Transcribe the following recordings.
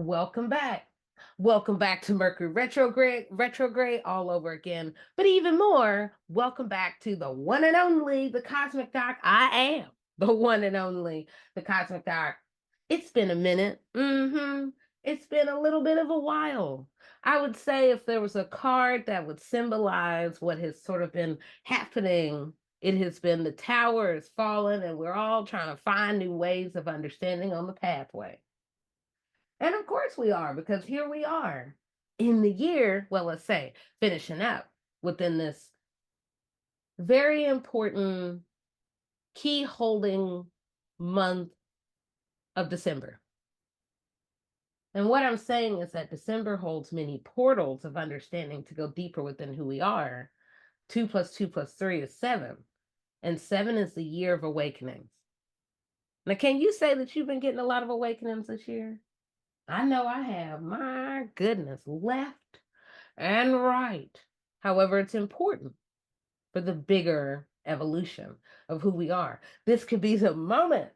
Welcome back. Welcome back to Mercury Retrograde all over again. But even more, welcome back to the one and only, the Cosmic Doc. I am the one and only, the Cosmic Doc. It's been a minute. It's been a little bit of a while. I would say if there was a card that would symbolize what has sort of been happening, it has been the tower has fallen, and we're all trying to find new ways of understanding on the pathway. And of course we are, because here we are in the year, well, let's say, finishing up within this very important key holding month of December. And what I'm saying is that December holds many portals of understanding to go deeper within who we are. 2 plus 2 plus 3 is 7. And 7 is the year of awakenings. Now, can you say that you've been getting a lot of awakenings this year? I know I have. My goodness, left and right. However, it's important for the bigger evolution of who we are. This could be the moment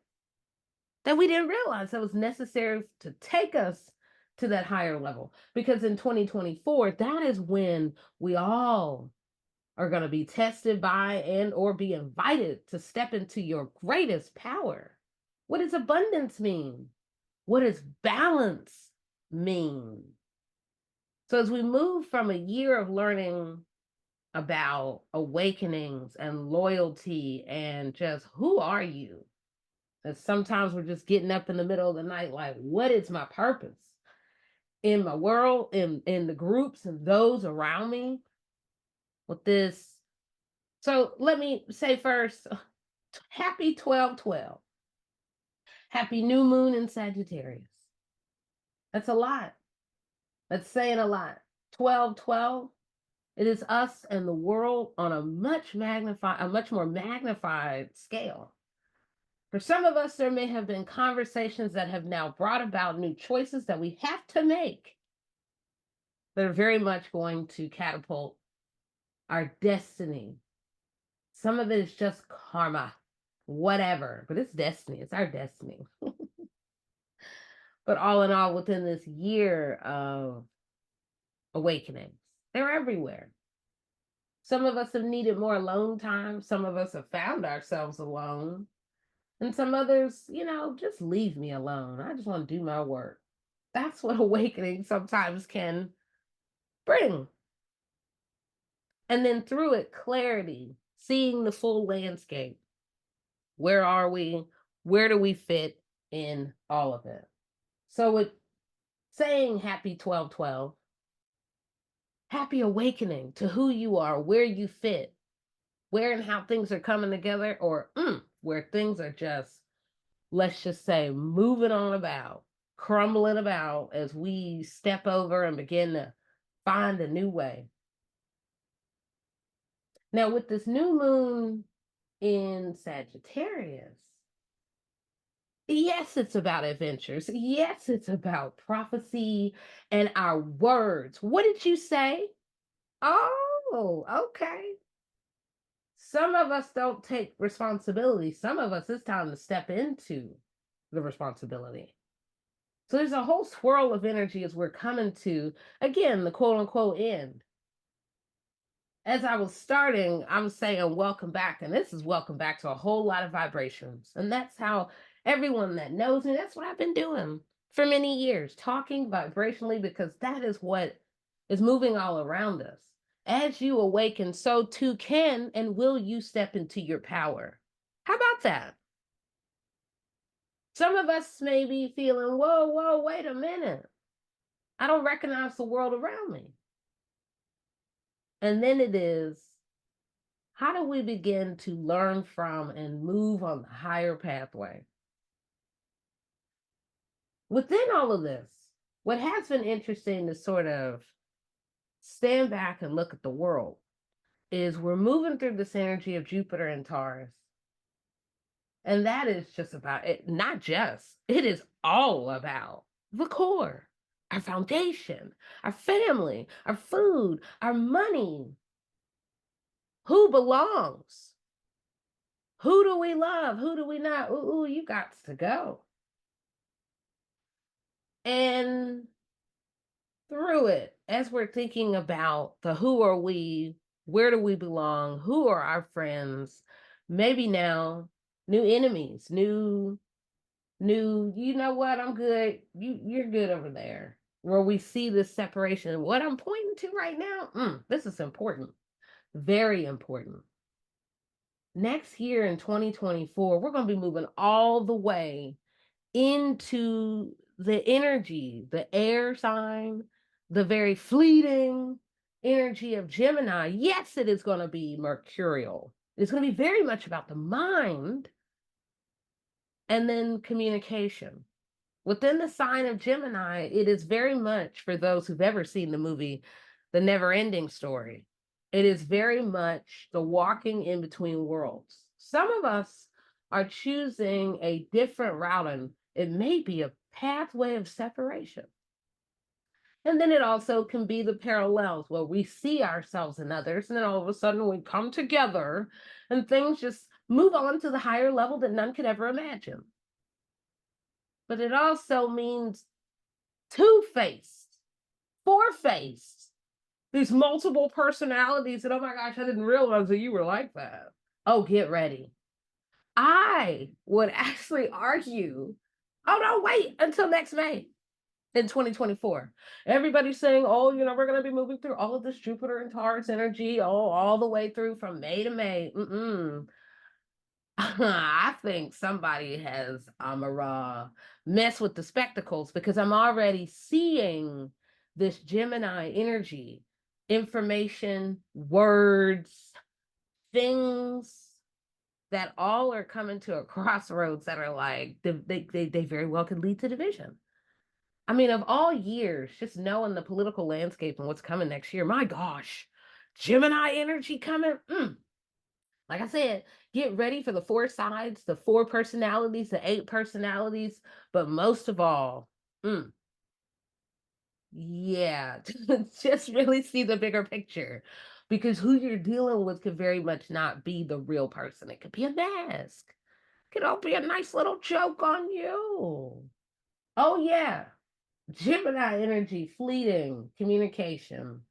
that we didn't realize that was necessary to take us to that higher level. Because in 2024, that is when we all are going to be tested by and or be invited to step into your greatest power. What does abundance mean? What does balance mean? So as we move from a year of learning about awakenings and loyalty and just who are you, and sometimes we're just getting up in the middle of the night like, what is my purpose in my world, in the groups and those around me with this. So let me say first, happy 12/12. Happy new moon in Sagittarius. That's a lot. That's saying a lot. 12/12. It is us and the world on a much more magnified scale. For some of us, there may have been conversations that have now brought about new choices that we have to make that are very much going to catapult our destiny. Some of it is just karma, whatever, but it's destiny. It's our destiny. But all in all, within this year of awakenings, they're everywhere. Some of us have needed more alone time. Some of us have found ourselves alone. And some others, just leave me alone. I just want to do my work. That's what awakening sometimes can bring. And then through it, clarity, seeing the full landscape. Where are we? Where do we fit in all of it? So with saying happy 12/12, happy awakening to who you are, where you fit, where and how things are coming together, or where things are just, let's just say, moving on about, crumbling about as we step over and begin to find a new way. Now, with this new moon in Sagittarius, yes, it's about adventures. Yes, it's about prophecy and our words. What did you say? Oh, okay. Some of us don't take responsibility. Some of us, it's time to step into the responsibility. So there's a whole swirl of energy as we're coming to, again, the quote unquote end. As I was starting, I was saying welcome back, and this is welcome back to a whole lot of vibrations. And that's how everyone that knows me, that's what I've been doing for many years, talking vibrationally, because that is what is moving all around us. As you awaken, so too can and will you step into your power. How about that? Some of us may be feeling, whoa, wait a minute. I don't recognize the world around me. And then it is, how do we begin to learn from and move on the higher pathway? Within all of this, what has been interesting to sort of stand back and look at the world is we're moving through this energy of Jupiter and Taurus. And that is just about it. Not just, it is all about the core, our foundation, our family, our food, our money. Who belongs? Who do we love? Who do we not? Ooh, you got to go. And through it, as we're thinking about the who are we, where do we belong, who are our friends, maybe now new enemies, new, you know what, I'm good, you're good over there. Where we see this separation. What I'm pointing to right now, this is important, very important. Next year in 2024, we're going to be moving all the way into the energy, the air sign, the very fleeting energy of Gemini. Yes, it is going to be mercurial. It's going to be very much about the mind and then communication. Within the sign of Gemini, it is very much, for those who've ever seen the movie, The Never Ending Story. It is very much the walking in between worlds. Some of us are choosing a different route, and it may be a pathway of separation. And then it also can be the parallels where we see ourselves in others, and then all of a sudden we come together and things just move on to the higher level that none could ever imagine. But it also means two-faced, four-faced, these multiple personalities. And oh my gosh, I didn't realize that you were like that. Oh, get ready. I would actually argue, oh no, wait until next May in 2024. Everybody's saying, oh, we're going to be moving through all of this Jupiter and Taurus energy, all the way through from May to May. I think somebody has messed with the spectacles, because I'm already seeing this Gemini energy, information, words, things that all are coming to a crossroads that are like, they very well could lead to division. I mean, of all years, just knowing the political landscape and what's coming next year, my gosh, Gemini energy coming. Like I said, get ready for the four sides, the four personalities, the 8 personalities, but most of all, yeah, just really see the bigger picture, because who you're dealing with could very much not be the real person. It could be a mask. It could all be a nice little joke on you. Oh, yeah. Gemini energy, fleeting communication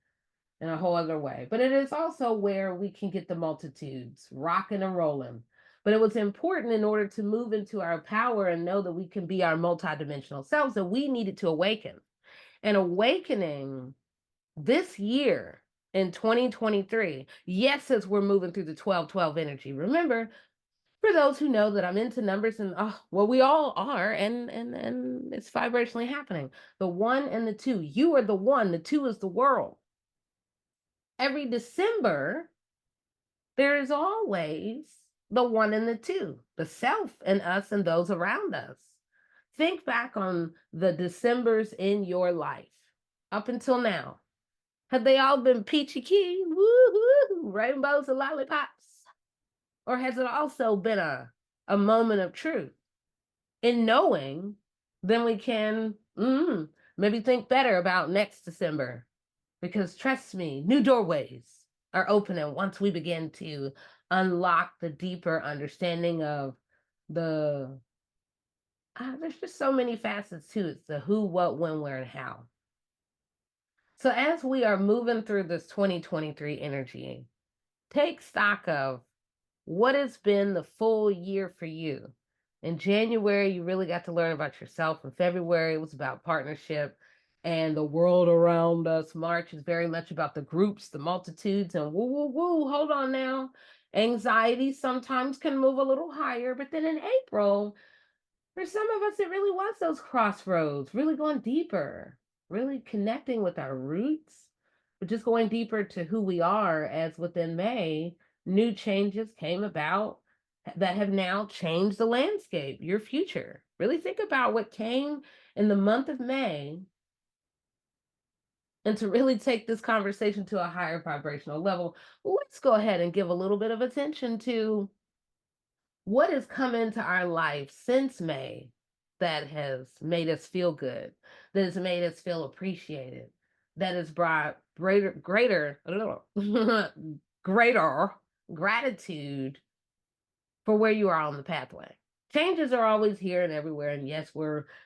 in a whole other way. But it is also where we can get the multitudes rocking and rolling. But it was important, in order to move into our power and know that we can be our multidimensional selves, that we needed to awaken. And awakening this year in 2023, yes, as we're moving through the 12-12 energy. Remember, for those who know that I'm into numbers, and well, we all are, and it's vibrationally happening. The 1 and the 2. You are the 1, the 2 is the world. Every December, there is always the 1 and the 2, the self and us and those around us. Think back on the Decembers in your life up until now. Have they all been peachy keen, woo-hoo, rainbows and lollipops? Or has it also been a moment of truth in knowing? Then we can maybe think better about next December, because trust me, new doorways are opening once we begin to unlock the deeper understanding of the there's just so many facets to it: the who, what, when, where, and how. So as we are moving through this 2023 energy, take stock of what has been the full year for you. In January, you really got to learn about yourself. In February, it was about partnership and the world around us. March is very much about the groups, the multitudes, and woo, woo, woo, hold on now. Anxiety sometimes can move a little higher, but then in April, for some of us, it really was those crossroads, really going deeper, really connecting with our roots, but just going deeper to who we are. As within May, new changes came about that have now changed the landscape, your future. Really think about what came in the month of May, and to really take this conversation to a higher vibrational level, let's go ahead and give a little bit of attention to what has come into our life since May that has made us feel good, that has made us feel appreciated, that has brought greater greater gratitude for where you are on the pathway. Changes are always here and everywhere, and yes,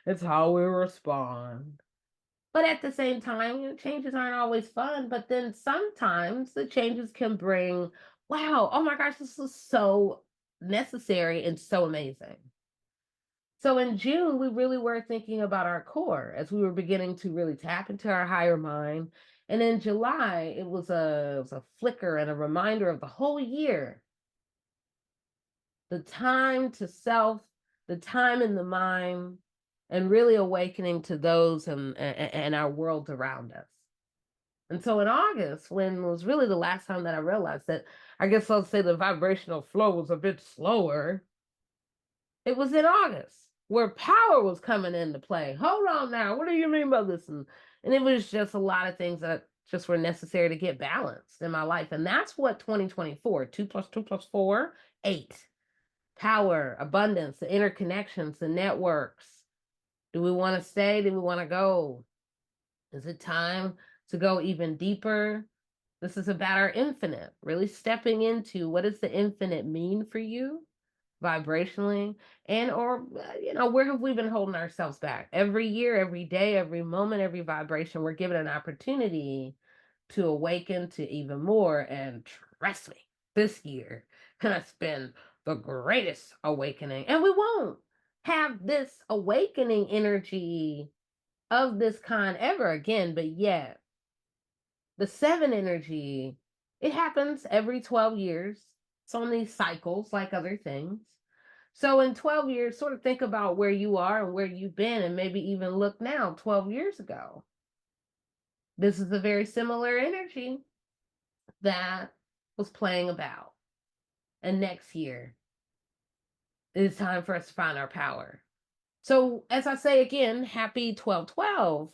it's how we respond. But at the same time, changes aren't always fun. But then sometimes the changes can bring, wow, oh my gosh, this is so necessary and so amazing. So in June, we really were thinking about our core as we were beginning to really tap into our higher mind. And in July, it was a flicker and a reminder of the whole year, the time to self, the time in the mind, and really awakening to those and our world around us. And so in August, when was really the last time that I realized that, I guess I'll say the vibrational flow was a bit slower. It was in August where power was coming into play. Hold on now, what do you mean by this? And it was just a lot of things that just were necessary to get balanced in my life. And that's what 2024, 2 plus 2 plus 4, 8. Power, abundance, the interconnections, the networks. Do we want to stay? Do we want to go? Is it time to go even deeper? This is about our infinite, really stepping into what does the infinite mean for you vibrationally, and or where have we been holding ourselves back? Every year, every day, every moment, every vibration, we're given an opportunity to awaken to even more. And trust me, this year has been the greatest awakening. And we won't have this awakening energy of this kind ever again. But yet, the 7 energy, it happens every 12 years. It's on these cycles like other things. So in 12 years, sort of think about where you are and where you've been, and maybe even look now 12 years ago. This is a very similar energy that was playing about. And next year, it is time for us to find our power. So as I say again, happy 12/12.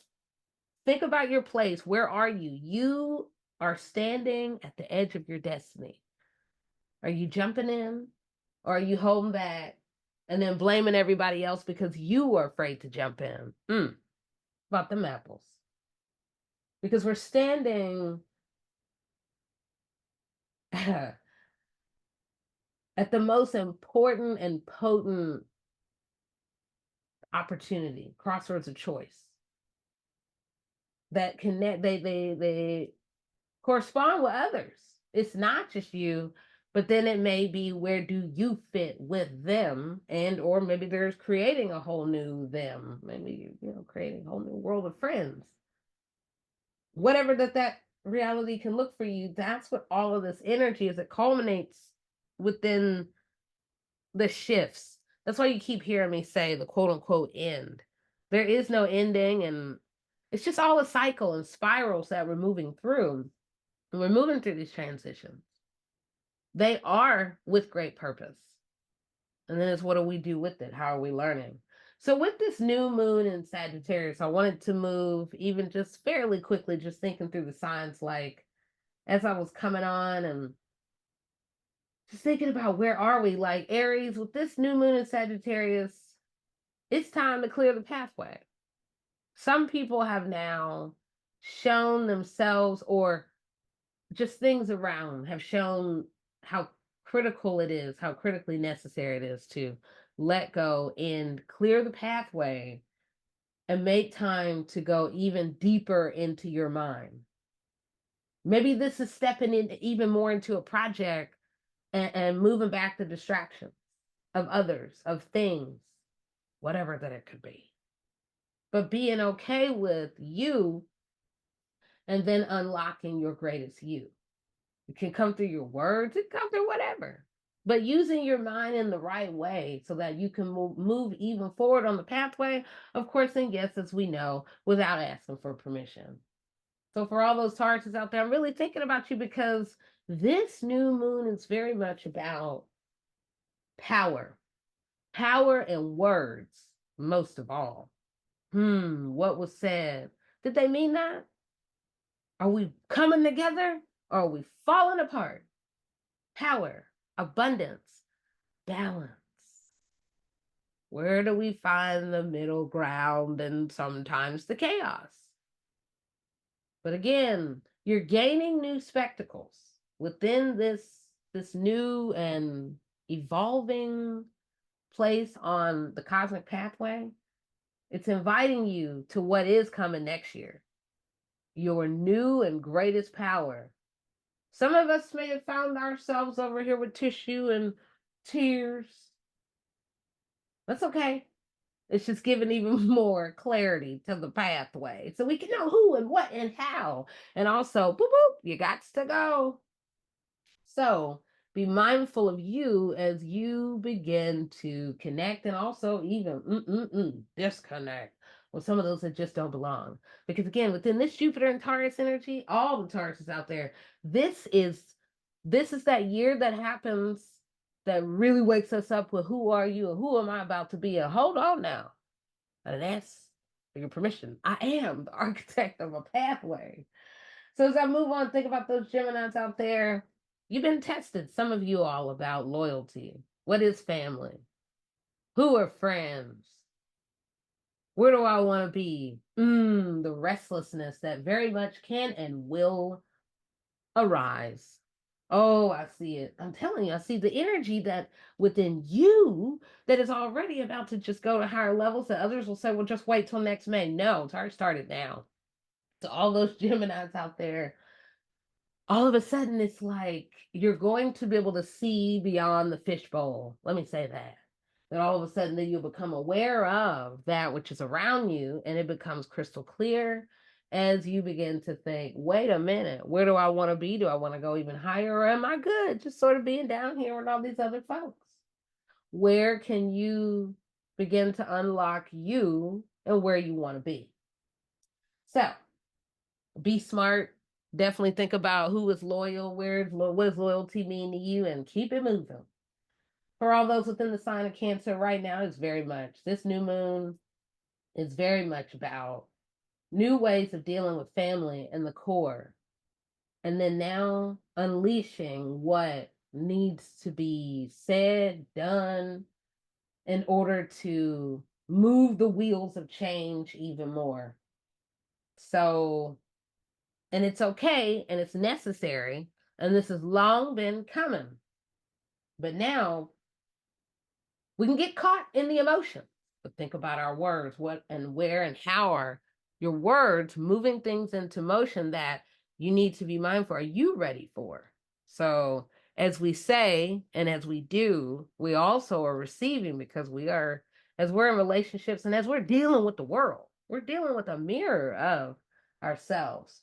Think about your place. Where are you? You are standing at the edge of your destiny. Are you jumping in, or are you holding back and then blaming everybody else because you were afraid to jump in? About them apples. Because we're standing at the most important and potent opportunity, crossroads of choice that connect. They correspond with others. It's not just you, but then it may be, where do you fit with them? And or maybe there's creating a whole new them, maybe creating a whole new world of friends. Whatever that reality can look for you, that's what all of this energy is. It culminates within the shifts. That's why you keep hearing me say the quote unquote end. There is no ending, and it's just all a cycle and spirals that we're moving through. And we're moving through these transitions. They are with great purpose. And then it's, what do we do with it? How are we learning? So with this new moon in Sagittarius, I wanted to move even just fairly quickly, just thinking through the signs, like as I was coming on and just thinking about where are we, like Aries, with this new moon in Sagittarius, it's time to clear the pathway. Some people have now shown themselves, or just things around have shown how critical it is, how critically necessary it is to let go and clear the pathway and make time to go even deeper into your mind. Maybe this is stepping in even more into a project and moving back the distractions of others, of things, whatever that it could be. But being okay with you and then unlocking your greatest you. It can come through your words, it can come through whatever. But using your mind in the right way so that you can move even forward on the pathway, of course, and yes, as we know, without asking for permission. So for all those Tauruses out there, I'm really thinking about you, because this new moon is very much about power. Power and words, most of all. What was said? Did they mean that? Are we coming together, or are we falling apart? Power, abundance, balance. Where do we find the middle ground and sometimes the chaos? But again, you're gaining new spectacles within this new and evolving place on the cosmic pathway, it's inviting you to what is coming next year, your new and greatest power. Some of us may have found ourselves over here with tissue and tears. That's okay. It's just giving even more clarity to the pathway so we can know who and what and how. And also, boop, boop, you got to go. So be mindful of you as you begin to connect and also even disconnect with some of those that just don't belong. Because again, within this Jupiter and Taurus energy, all the Tauruses out there, this is that year that happens that really wakes us up with who are you and who am I about to be? And hold on now. And ask for your permission. I am the architect of a pathway. So as I move on, think about those Geminis out there. You've been tested, some of you all, about loyalty. What is family? Who are friends? Where do I want to be? The restlessness that very much can and will arise. Oh, I see it. I'm telling you, I see the energy that within you that is already about to just go to higher levels that others will say, well, just wait till next May. No, it's already started now. To all those Geminis out there, all of a sudden it's like you're going to be able to see beyond the fishbowl. Let me say that. That all of a sudden then you'll become aware of that which is around you and it becomes crystal clear as you begin to think, wait a minute, where do I want to be? Do I want to go even higher or am I good just sort of being down here with all these other folks? Where can you begin to unlock you and where you want to be? So be smart. Definitely think about who is loyal, what does loyalty mean to you, and keep it moving. For all those within the sign of Cancer right now, it's very much, this new moon is very much about new ways of dealing with family and the core. And then now unleashing what needs to be said, done in order to move the wheels of change even more. So, and it's okay and it's necessary. And this has long been coming. But now we can get caught in the emotion. But think about our words, what and where and how are your words moving things into motion that you need to be mindful. Are you ready for? So as we say and as we do, we also are receiving because we are, as we're in relationships and as we're dealing with the world, we're dealing with a mirror of ourselves.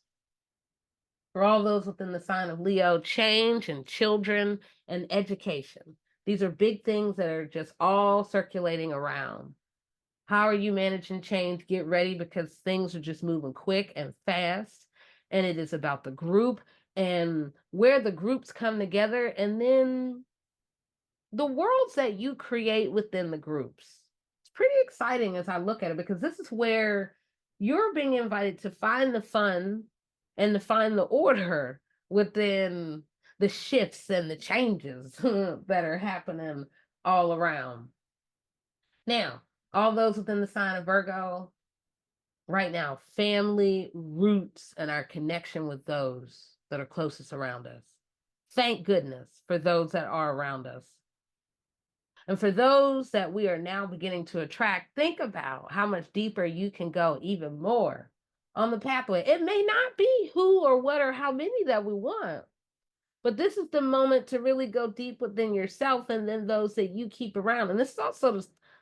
For all those within the sign of Leo, change and children and education. These are big things that are just all circulating around. How are you managing change? Get ready because things are just moving quick and fast. And it is about the group and where the groups come together and then the worlds that you create within the groups. It's pretty exciting as I look at it because this is where you're being invited to find the fun and to find the order within the shifts and the changes that are happening all around. Now, all those within the sign of Virgo, right now, family, roots, and our connection with those that are closest around us. Thank goodness for those that are around us. And for those that we are now beginning to attract, think about how much deeper you can go even more on the pathway. It may not be who or what or how many that we want, but this is the moment to really go deep within yourself and then those that you keep around. And this is also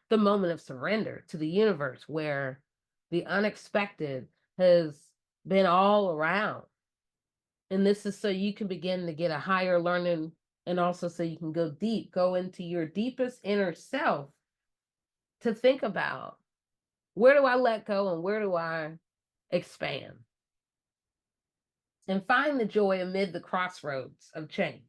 the moment of surrender to the universe where the unexpected has been all around. And this is so you can begin to get a higher learning and also so you can go deep, go into your deepest inner self to think about where do I let go and where do I expand? And find the joy amid the crossroads of change.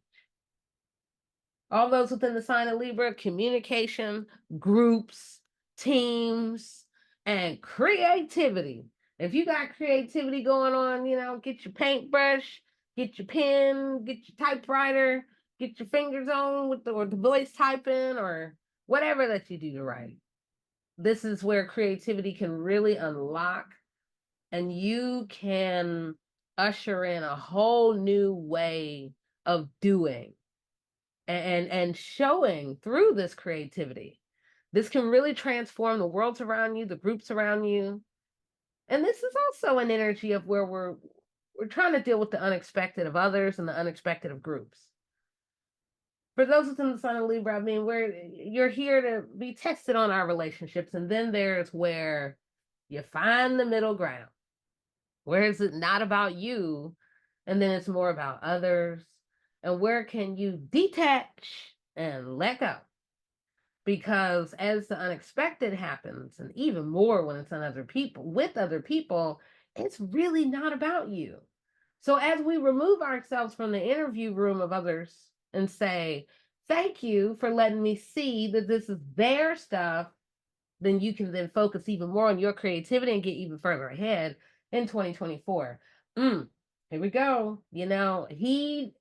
All those within the sign of Libra, communication, groups, teams, and creativity. If you got creativity going on, get your paintbrush, get your pen, get your typewriter, get your fingers on with the voice typing or whatever that you do to write. This is where creativity can really unlock and you can usher in a whole new way of doing and showing through this creativity. This can really transform the worlds around you, the groups around you. And this is also an energy of where we're trying to deal with the unexpected of others and the unexpected of groups. For those within the sign of Libra, I mean, you're here to be tested on our relationships, and then there's where you find the middle ground. Where is it not about you, and then it's more about others, and where can you detach and let go? Because as the unexpected happens, and even more when it's on other people, with other people, it's really not about you. So as we remove ourselves from the interview room of others and say, thank you for letting me see that this is their stuff, then you can then focus even more on your creativity and get even further ahead in 2024. Here we go. Heed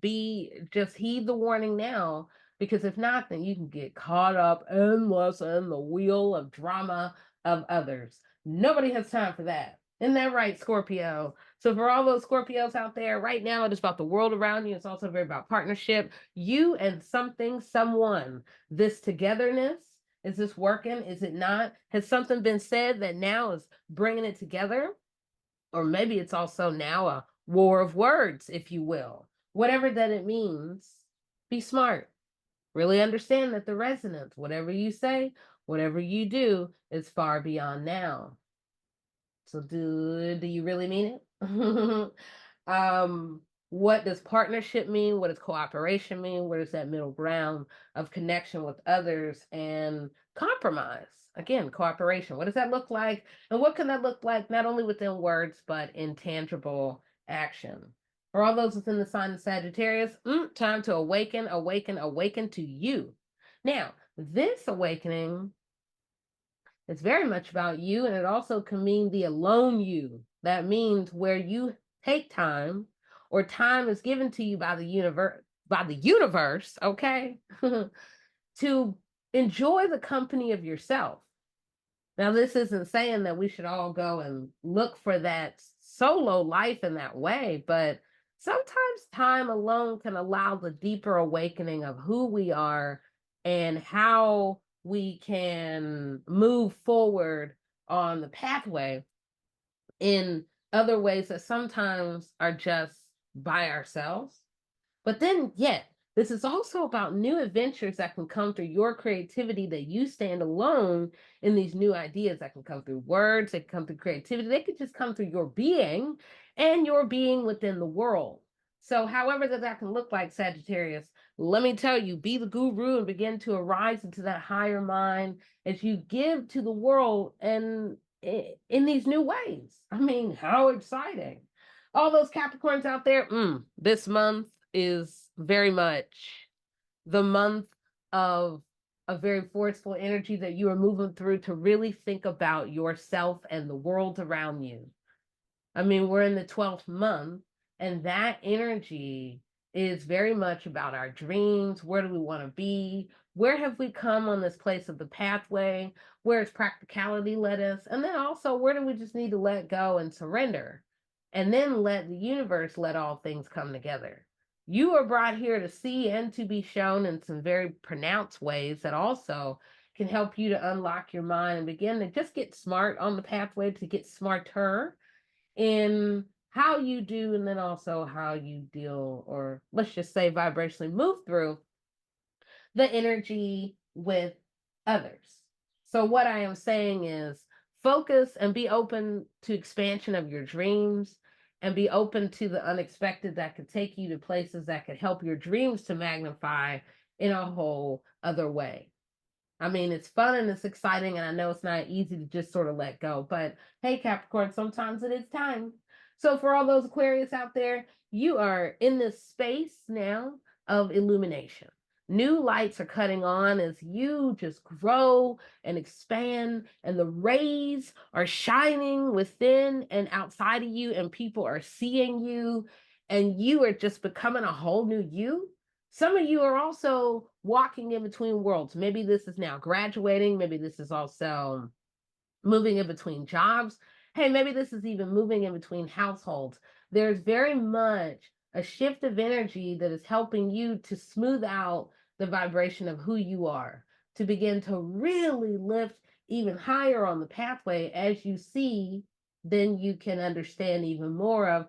the warning now, because if not, then you can get caught up endless in the wheel of drama of others. Nobody has time for that. Isn't that right, Scorpio? So for all those Scorpios out there, right now it is about the world around you. It's also very about partnership. You and something, someone, this togetherness. Is this working? Is it not? Has something been said that now is bringing it together? Or maybe it's also now a war of words, if you will. Whatever that it means, be smart. Really understand that the resonance, whatever you say, whatever you do, is far beyond now. So do you really mean it? What does partnership mean? What does cooperation mean? Where is that middle ground of connection with others and compromise? Again, cooperation. What does that look like? And what can that look like not only within words, but in tangible action? For all those within the sign of Sagittarius, time to awaken, awaken, awaken to you. Now, this awakening, it's very much about you, and it also can mean the alone you. That means where you take time, or time is given to you by the universe, okay? To enjoy the company of yourself. Now, this isn't saying that we should all go and look for that solo life in that way, but sometimes time alone can allow the deeper awakening of who we are and how we can move forward on the pathway in other ways that sometimes are just by ourselves. But then, yet, this is also about new adventures that can come through your creativity, that you stand alone in these new ideas that can come through words, they can come through creativity, they could just come through your being and your being within the world. So however that can look like, Sagittarius, let me tell you, be the guru and begin to arise into that higher mind as you give to the world and in these new ways. I mean, how exciting. All those Capricorns out there, this month is very much the month of a very forceful energy that you are moving through to really think about yourself and the world around you. I mean, we're in the 12th month, and that energy is very much about our dreams. Where do we want to be? Where have we come on this place of the pathway? Where has practicality led us? And then also, where do we just need to let go and surrender? And then let the universe let all things come together. You are brought here to see and to be shown in some very pronounced ways that also can help you to unlock your mind and begin to just get smart on the pathway to get smarter in how you do, and then also how you deal, or let's just say vibrationally move through the energy with others. So what I am saying is focus and be open to expansion of your dreams, and be open to the unexpected that could take you to places that could help your dreams to magnify in a whole other way. I mean, it's fun and it's exciting, and I know it's not easy to just sort of let go, but hey, Capricorn, sometimes it is time. So for all those Aquarius out there, you are in this space now of illumination. New lights are cutting on as you just grow and expand, and the rays are shining within and outside of you, and people are seeing you, and you are just becoming a whole new you. Some of you are also walking in between worlds. Maybe this is now graduating. Maybe this is also moving in between jobs. Hey, maybe this is even moving in between households. There's very much a shift of energy that is helping you to smooth out the vibration of who you are. to begin to really lift even higher on the pathway. As you see, then you can understand even more of,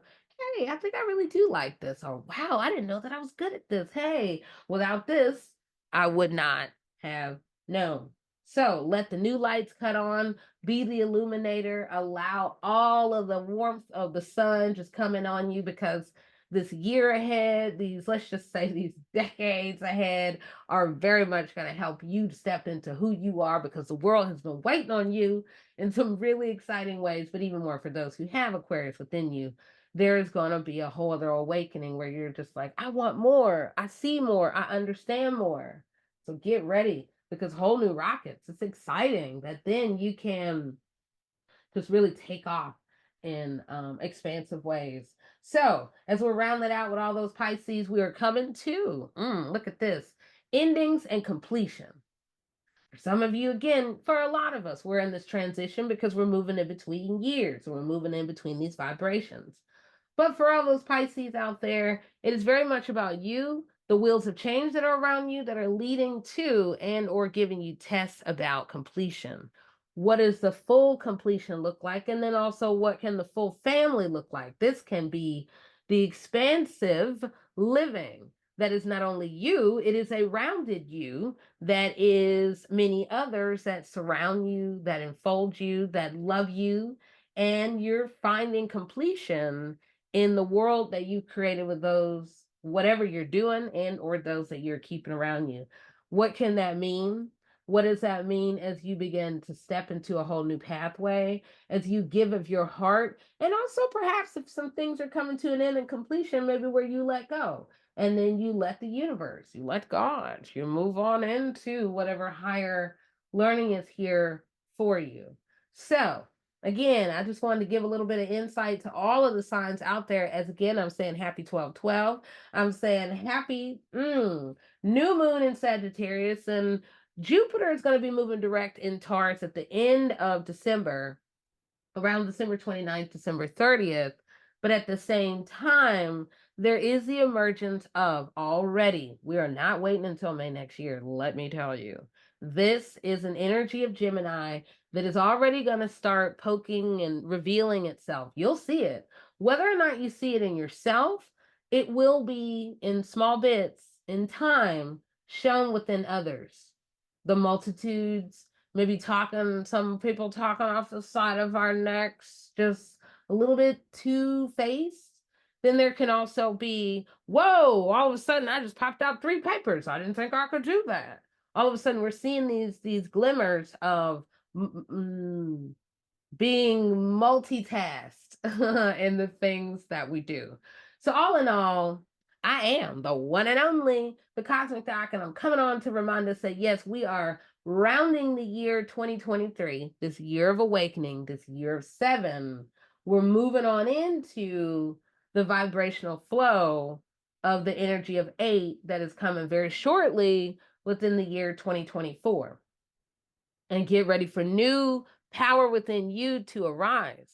hey, I think I really do like this. Or, wow, I didn't know that I was good at this. Hey, without this, I would not have known. So let the new lights cut on, be the illuminator, allow all of the warmth of the sun just coming on you, because this year ahead, these, let's just say these decades ahead, are very much going to help you step into who you are, because the world has been waiting on you in some really exciting ways. But even more for those who have Aquarius within you, there's going to be a whole other awakening where you're just like, I want more, I see more, I understand more. So get ready, because whole new rockets, it's exciting that then you can just really take off in expansive ways. So as we're rounding out with all those Pisces, we are coming to, look at this, endings and completion. For some of you, again, for a lot of us, we're in this transition because we're moving in between years. We're moving in between these vibrations. But for all those Pisces out there, it is very much about you, the wheels of change that are around you that are leading to and or giving you tests about completion. What does the full completion look like? And then also, what can the full family look like? This can be the expansive living that is not only you, it is a rounded you that is many others that surround you, that enfold you, that love you, and you're finding completion in the world that you created with those, whatever you're doing and or those that you're keeping around you. What can that mean? What does that mean as you begin to step into a whole new pathway, as you give of your heart, and also perhaps if some things are coming to an end and completion, maybe where you let go, and then you let the universe, you let God, you move on into whatever higher learning is here for you. So again, I just wanted to give a little bit of insight to all of the signs out there. As again, I'm saying happy 12/12. I'm saying happy new moon in Sagittarius, and Jupiter is going to be moving direct in Taurus at the end of December, around December 29th, December 30th. But at the same time, there is the emergence of, already, we are not waiting until May next year, let me tell you. This is an energy of Gemini that is already going to start poking and revealing itself. You'll see it. Whether or not you see it in yourself, it will be in small bits in time shown within others. The multitudes, maybe talking, some people talking off the side of our necks, just a little bit two-faced. Then there can also be, whoa, all of a sudden I just popped out 3 papers. I didn't think I could do that. All of a sudden we're seeing these glimmers of being multitasked in the things that we do. So all in all, I am the one and only, the Cosmic Doc, and I'm coming on to remind us that yes, we are rounding the year 2023, this year of awakening, this year of 7. We're moving on into the vibrational flow of the energy of 8 that is coming very shortly within the year 2024. And get ready for new power within you to arise.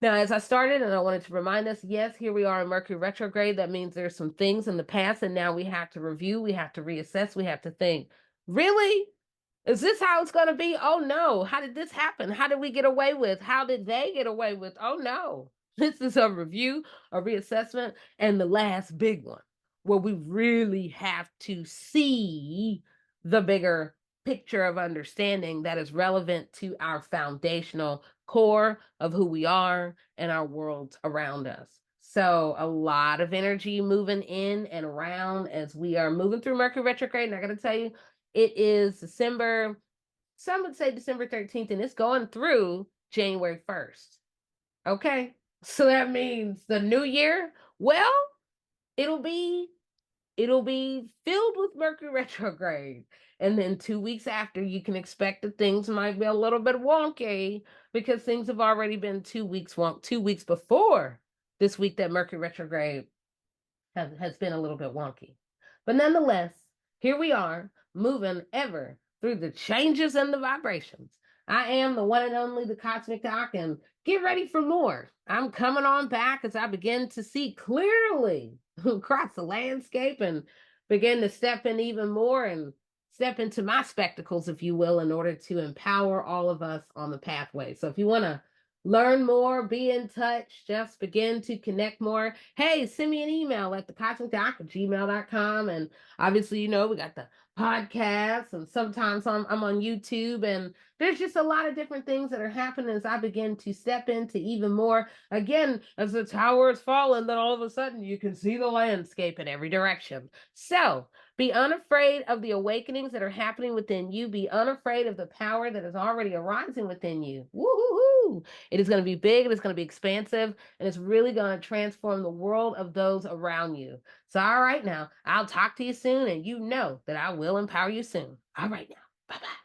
Now, as I started, and I wanted to remind us, yes, here we are in Mercury Retrograde. That means there's some things in the past, and now we have to review, we have to reassess, we have to think, really? Is this how it's going to be? Oh, no. How did this happen? How did we get away with? How did they get away with? Oh, no. This is a review, a reassessment, and the last big one, where we really have to see the bigger picture of understanding that is relevant to our foundational core of who we are and our worlds around us. So a lot of energy moving in and around as we are moving through Mercury retrograde. And I got to tell you, it is December, some would say December 13th, and it's going through January 1st. Okay. So that means the new year, well, it'll be filled with Mercury retrograde. And then 2 weeks after, you can expect that things might be a little bit wonky, because things have already been 2 weeks 2 weeks before this week that Mercury retrograde has been a little bit wonky. But nonetheless, here we are, moving ever through the changes and the vibrations. I am the one and only, the Cosmic Doc, and get ready for more. I'm coming on back as I begin to see clearly across the landscape and begin to step in even more and step into my spectacles, if you will, in order to empower all of us on the pathway. So if you want to learn more, be in touch, just begin to connect more. Hey, send me an email at TheCosmicDoc@gmail.com. And obviously, we got the podcast, and sometimes I'm on YouTube, and there's just a lot of different things that are happening as I begin to step into even more. Again, as the tower is falling, then all of a sudden you can see the landscape in every direction. So be unafraid of the awakenings that are happening within you. Be unafraid of the power that is already arising within you. Woo-hoo-hoo. It is going to be big, and it's going to be expansive, and it's really going to transform the world of those around you. So, all right, now, I'll talk to you soon, and you know that I will empower you soon. All right, now. Bye-bye.